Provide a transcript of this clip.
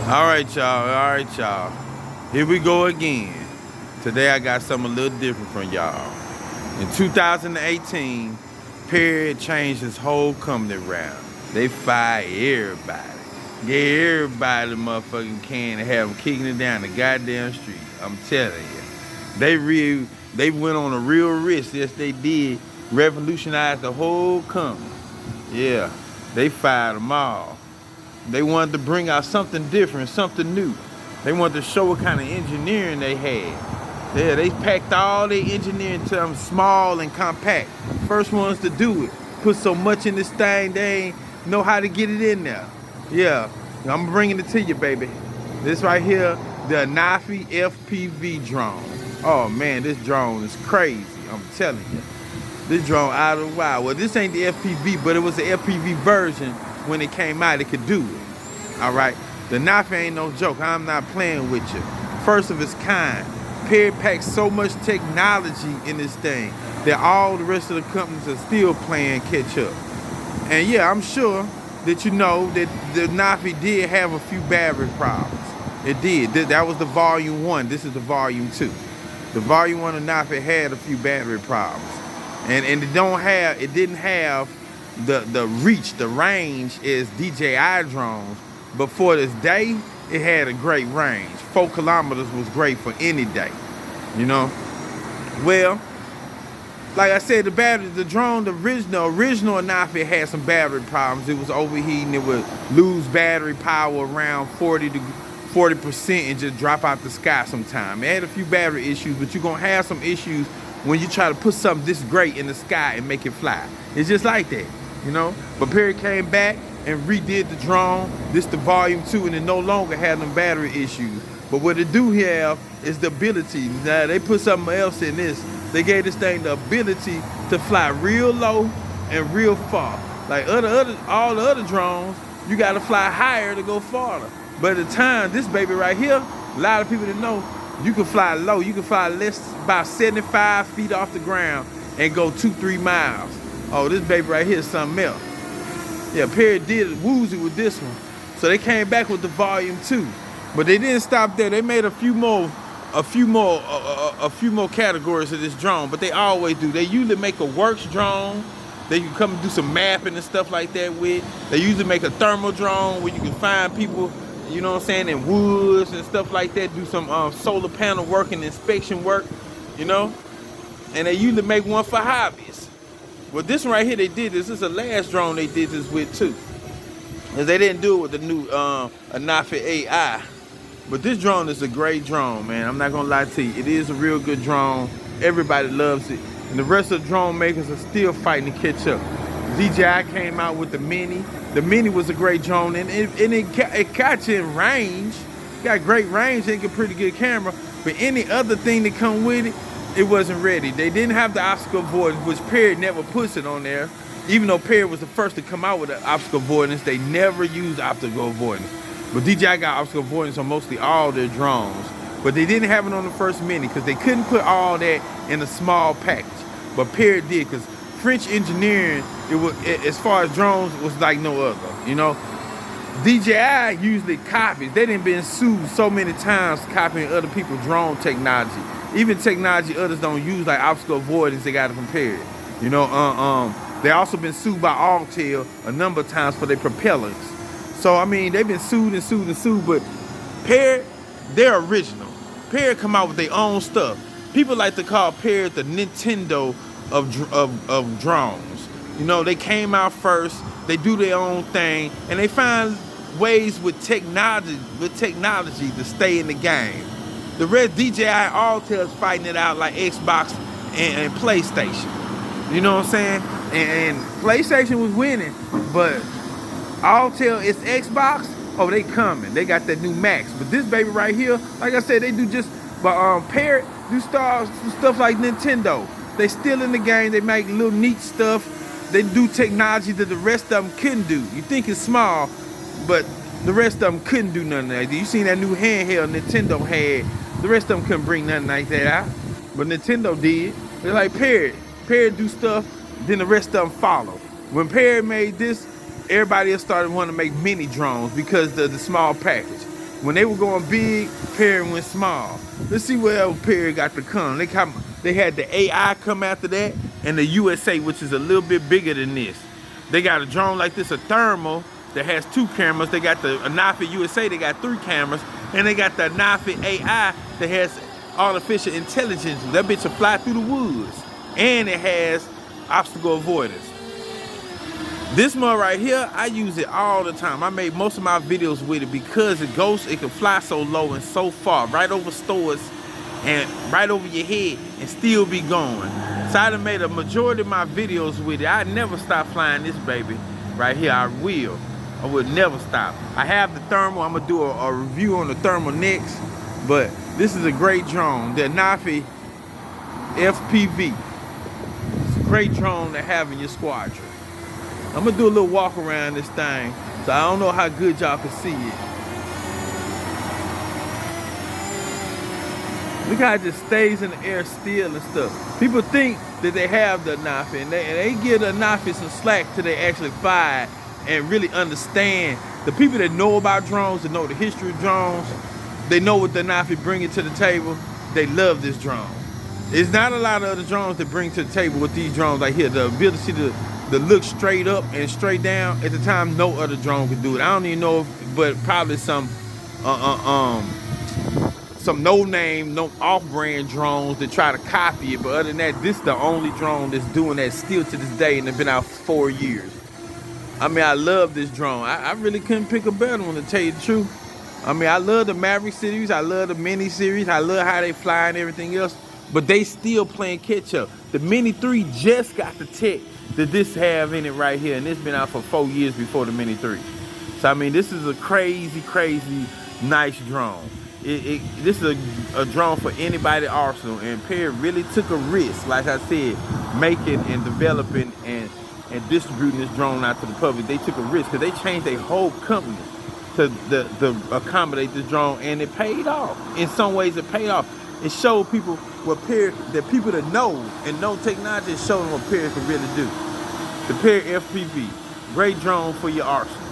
All right, y'all. All right, y'all. Here we go again. Today I got something a little different from y'all. In 2018, Parrot changed his whole company around. They fired everybody. Gave everybody the motherfucking can and have them kicking it down the goddamn street. I'm telling you. They went on a real risk. Yes, they did. Revolutionized the whole company. Yeah, they fired them all. They wanted to bring out something different, something new. They wanted to show what kind of engineering they had. Yeah, they packed all their engineering to them small and compact. First ones to do it. Put so much in this thing, they ain't know how to get it in there. Yeah, I'm bringing it to you, baby. This right here, the Anafi FPV drone. Oh man, this drone is crazy, I'm telling you. This drone out of the wild. Well, this ain't the FPV, but it was the FPV version. When it came out, it could do it. All right, the Anafi ain't no joke. I'm not playing with you. First of its kind. Parrot packs so much technology in this thing that all the rest of the companies are still playing catch up. And yeah, I'm sure that you know that the Anafi did have a few battery problems. It did. That was the volume 1. This is the volume 2. The volume 1 Anafi had a few battery problems, and it didn't have the reach, the range is DJI drones, but for this day, it had a great range. 4 kilometers was great for any day, you know? Well, like I said, the drone, the original Anafi had some battery problems. It was overheating, it would lose battery power around 40% and just drop out the sky sometime. It had a few battery issues, but you're gonna have some issues when you try to put something this great in the sky and make it fly. It's just like that. You know, but Parrot came back and redid the drone. This the volume 2, and it no longer had them battery issues. But what it do have is the ability. Now they put something else in this. They gave this thing the ability to fly real low and real far. Like all the other drones, you gotta fly higher to go farther. But at the time, this baby right here, a lot of people didn't know, you can fly low. You can fly about 75 feet off the ground and go 2-3 miles. Oh, this baby right here is something else. Yeah, Parrot did woozy with this one. So they came back with the volume 2. But they didn't stop there. They made a few more categories of this drone, but they always do. They usually make a works drone. They can come and do some mapping and stuff like that with. They usually make a thermal drone where you can find people, you know what I'm saying, in woods and stuff like that, do some solar panel work and inspection work, you know? And they usually make one for hobbyists. Well, this one right here, they did this. This is the last drone they did this with too. Because they didn't do it with the new Anafi AI. But this drone is a great drone, man. I'm not gonna lie to you. It is a real good drone. Everybody loves it. And the rest of the drone makers are still fighting to catch up. DJI came out with the Mini. The Mini was a great drone, and it got you in range. Got great range, and a pretty good camera. But any other thing that come with it, it wasn't ready. They didn't have the obstacle avoidance, which Parrot never puts it on there. Even though Parrot was the first to come out with the obstacle avoidance, they never used obstacle avoidance. But DJI got obstacle avoidance on mostly all their drones. But they didn't have it on the first Mini because they couldn't put all that in a small package. But Parrot did, because French engineering, as far as drones, was like no other, you know? DJI usually copies. They done been sued so many times copying other people's drone technology. Even technology others don't use, like obstacle avoidance, they got it from Parrot. You know, they also been sued by Autel a number of times for their propellers. So I mean, they've been sued, but Parrot, they're original. Parrot come out with their own stuff. People like to call Parrot the Nintendo of drones. You know, they came out first, they do their own thing, and they find ways with technology to stay in the game. The rest, DJI, Autel's fighting it out like Xbox and PlayStation. You know what I'm saying? And PlayStation was winning, but Autel, it's Xbox. Oh, they coming. They got that new Max. But this baby right here, like I said, they do just, but Parrot do stuff like Nintendo. They still in the game. They make little neat stuff. They do technology that the rest of them couldn't do. You think it's small, but the rest of them couldn't do nothing like that. You seen that new handheld Nintendo had. The rest of them couldn't bring nothing like that out. But Nintendo did. They're like Parrot. Parrot do stuff, then the rest of them follow. When Parrot made this, everybody else started wanting to make mini drones because of the small package. When they were going big, Parrot went small. Let's see where else Parrot got to come. They had the AI come after that, and the USA, which is a little bit bigger than this. They got a drone like this, a thermal, that has 2 cameras. They got the Anafi USA, they got 3 cameras. And they got the Anafi AI that has artificial intelligence. That bitch will fly through the woods. And it has obstacle avoidance. This one right here, I use it all the time. I made most of my videos with it because it can fly so low and so far, right over stores and right over your head and still be going. So I done made a majority of my videos with it. I never stop flying this baby right here. I will never stop. I have the thermal. I'm gonna do a review on the thermal next, but this is a great drone, the Anafi FPV. It's a great drone to have in your squadron. I'm gonna do a little walk around this thing, so I don't know how good y'all can see it. Look how it just stays in the air still and stuff. People think that they have the Anafi, and they give the Anafi some slack till they actually fly it and really understand. The people that know about drones, that know the history of drones, they know what the Anafi bringing to the table. They love this drone. There's not a lot of other drones that bring to the table with these drones like here. The ability to see the look straight up and straight down. At the time, no other drone could do it. I don't even know if, but probably some no-name, no off-brand drones that try to copy it. But other than that, this is the only drone that's doing that still to this day, and it's been out for 4 years. I mean, I love this drone. I really couldn't pick a better one, to tell you the truth. I mean, I love the Maverick series. I love the Mini series. I love how they fly and everything else. But they still playing catch up. The Mini 3 just got the tech that this have in it right here. And it's been out for 4 years before the Mini 3. So, I mean, this is a crazy, crazy nice drone. This is a drone for anybody arsenal. And Parrot really took a risk, like I said, making and developing and distributing this drone out to the public. They took a risk because they changed their whole company to accommodate this drone, and it paid off. In some ways, it paid off. It showed people what that people that know and know technology, showed them what Parrot can really do. The Parrot FPV, great drone for your arsenal.